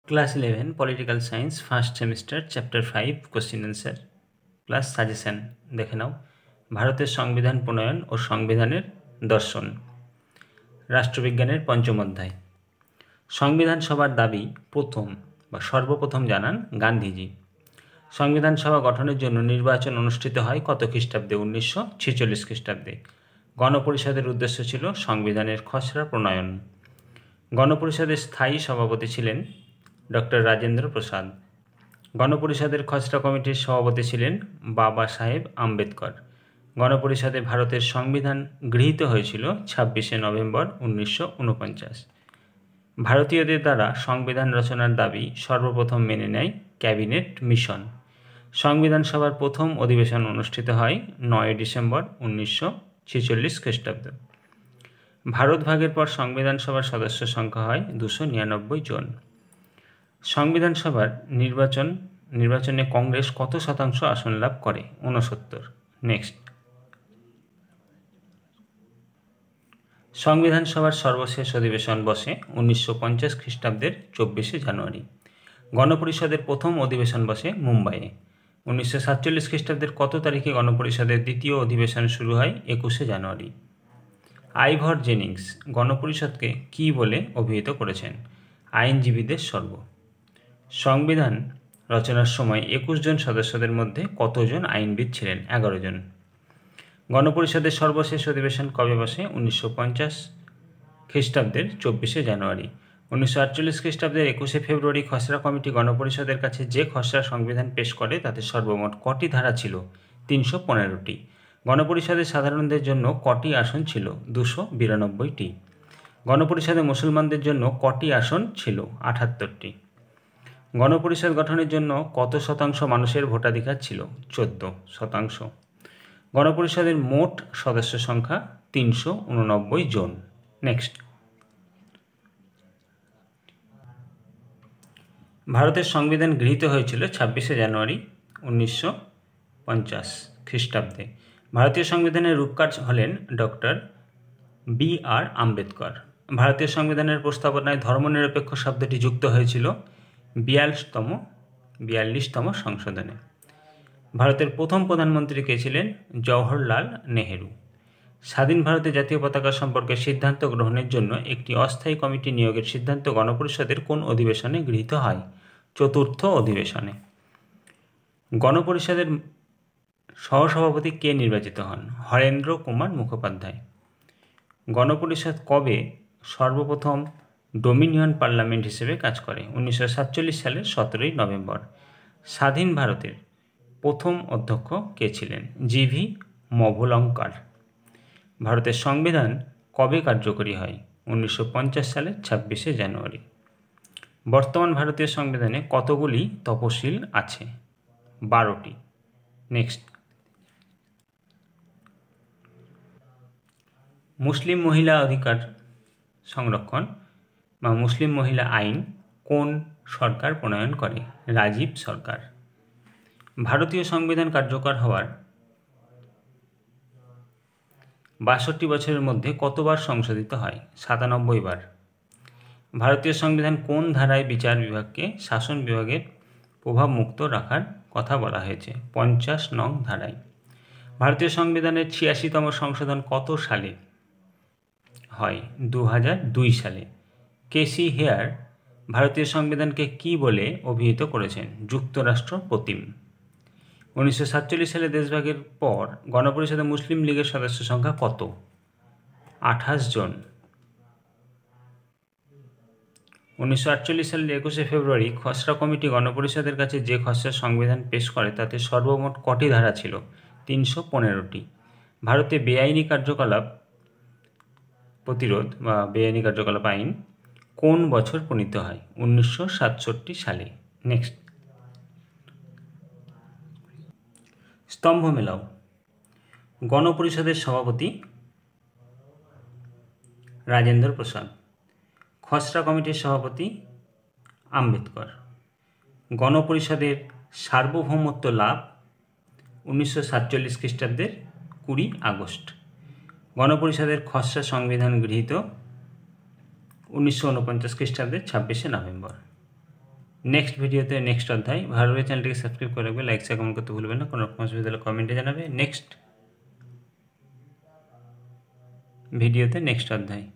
Class 11 political science first semester chapter 5 question answer plus suggestion দেখে নাও। ভারতের সংবিধান প্রণয়ন ও সংবিধানের দর্শন, রাষ্ট্রবিজ্ঞানের পঞ্চম অধ্যায়। সংবিধান সভার দাবি প্রথম বা সর্বপ্রথম জানান গান্ধীজি। সংবিধান সভা গঠনের জন্য নির্বাচন অনুষ্ঠিত হয় কত খ্রিস্টাব্দে? 1946 খ্রিস্টাব্দে। গণপরিষদের উদ্দেশ্য ছিল সংবিধানের খসড়া প্রণয়ন। গণপরিষদের স্থায়ী সভাপতি ছিলেন ডক্টর রাজেন্দ্র প্রসাদ। গণপরিষদের খসড়া কমিটির সভাপতি ছিলেন বাবা সাহেব আম্বেদকর। গণপরিষদে ভারতের সংবিধান গৃহীত হয়েছিল 26শে নভেম্বর 1949। ভারতীয়দের দ্বারা সংবিধান রচনার দাবি সর্বপ্রথম মেনে নেয় ক্যাবিনেট মিশন। সংবিধান সভার প্রথম অধিবেশন অনুষ্ঠিত হয় 9 ডিসেম্বর 1946 খ্রিস্টাব্দ। ভারত ভাগের পর সংবিধান সভার সদস্য সংখ্যা হয় 299 জন। সংবিধান সভার নির্বাচনে কংগ্রেস কত শতাংশ আসন লাভ করে? 69। নেক্সট, সংবিধান সভার সর্বশেষ অধিবেশন বসে 1950 খ্রিস্টাব্দের 24শে জানুয়ারি। গণপরিষদের প্রথম অধিবেশন বসে মুম্বাইয়ে। 1947 খ্রিস্টাব্দের কত তারিখে গণপরিষদের দ্বিতীয় অধিবেশন শুরু হয়? 21শে জানুয়ারি। আইভর জেনিংস গণপরিষদকে কী বলে অভিহিত করেছেন? আইনজীবীদের স্বর্গ। সংবিধান রচনার সময় 21 জন সদস্যদের মধ্যে কতজন আইনবিদ ছিলেন? 11 জন। গণপরিষদের সর্বশেষ অধিবেশন কবে বসে? 1950 খ্রিস্টাব্দের 24শে জানুয়ারি। 1948 খ্রিস্টাব্দের 21শে ফেব্রুয়ারি খসড়া কমিটি গণপরিষদের কাছে যে খসড়া সংবিধান পেশ করে তাতে সর্বমোট কটি ধারা ছিল? 315টি। গণপরিষদের সাধারণদের জন্য কটি আসন ছিল? 292টি। গণপরিষদে মুসলমানদের জন্য কটি আসন ছিল? 78টি। গণপরিষদ গঠনের জন্য কত শতাংশ মানুষের ভোটাধিকার ছিল? 14%। গণপরিষদের মোট সদস্য সংখ্যা 389 জন। নেক্সট, ভারতের সংবিধান গৃহীত হয়েছিল 26শে জানুয়ারি 1950 খ্রিস্টাব্দে। ভারতীয় সংবিধানের রূপকার হলেন ডক্টর B.R. আম্বেদকর। ভারতীয় সংবিধানের প্রস্তাবনায় ধর্মনিরপেক্ষ শব্দটি যুক্ত হয়েছিল 42তম সংশোধনে। ভারতের প্রথম প্রধানমন্ত্রী কে ছিলেন? জওহরলাল নেহেরু। স্বাধীন ভারতে জাতীয় পতাকা সম্পর্কে সিদ্ধান্ত গ্রহণের জন্য একটি অস্থায়ী কমিটি নিয়োগের সিদ্ধান্ত গণপরিষদের কোন অধিবেশনে গৃহীত হয়? 4র্থ অধিবেশনে। গণপরিষদের সহসভাপতি কে নির্বাচিত হন? হরেন্দ্র কুমার মুখোপাধ্যায়। গণপরিষদ কবে সর্বপ্রথম ডোমিনিয়ন পার্লামেন্ট হিসেবে কাজ করে? 1947 সালের 17 নভেম্বর। স্বাধীন ভারতের প্রথম অধ্যক্ষ কে ছিলেন? জি.ভি. মভলঙ্কার। ভারতের সংবিধান কবে কার্যকরী হয়? 1950 সালের 26শে জানুয়ারি। বর্তমান ভারতীয় সংবিধানে কতগুলি তফসিল আছে? 12টি। নেক্সট, মুসলিম মহিলা অধিকার সংরক্ষণ বা মুসলিম মহিলা আইন কোন সরকার প্রণয়ন করে? রাজীব সরকার। ভারতীয় সংবিধান কার্যকর হওয়ার 62 বছরের মধ্যে কতবার সংশোধিত হয়? 97 বার। ভারতীয় সংবিধান কোন ধারায় বিচার বিভাগকে শাসন বিভাগের প্রভাব মুক্ত রাখার কথা বলা হয়েছে? 50 নং ধারায়। ভারতীয় সংবিধানের 86তম সংশোধন কত সালে হয়? 2002 সালে। কেসি হেয়ার ভারতীয় সংবিধানকে কী বলে অভিহিত করেছেন? যুক্তরাষ্ট্র প্রতিম। 1947 সালে দেশভাগের পর গণপরিষদে মুসলিম লীগের সদস্য সংখ্যা কত? 28 জন। 1948 সালের 21শে ফেব্রুয়ারি খসড়া কমিটি গণপরিষদের কাছে যে খসড়া সংবিধান পেশ করে তাতে সর্বমোট কটি ধারা ছিল? 315টি। ভারতে বেআইনি কার্যকলাপ প্রতিরোধ বা বেআইনি কার্যকলাপ আইন কোন বছর প্রণীত হয়? 1967 সালে। নেক্সট, স্তম্ভ মেলাও। গণপরিষদের সভাপতি রাজেন্দ্র প্রসাদ। খসড়া কমিটির সভাপতি আম্বেদকর। গণপরিষদের সার্বভৌমত্ব লাভ 1947 খ্রিস্টাব্দের 20 আগস্ট। গণপরিষদের খসড়া সংবিধান গৃহীত 1949 খ্রিস্টাব্দের 26শে নভেম্বর। নেক্সট ভিডিওতে নেক্সট অধ্যায়। ভালো লাগলে চ্যানেলটিকে সাবস্ক্রাইব করে রাখবে, লাইক শেয়ার কমেন্ট করতে ভুলবেন না। কোনো রকম অসুবিধা হলে কমেন্টে জানাবে। নেক্সট ভিডিওতে নেক্সট অধ্যায়।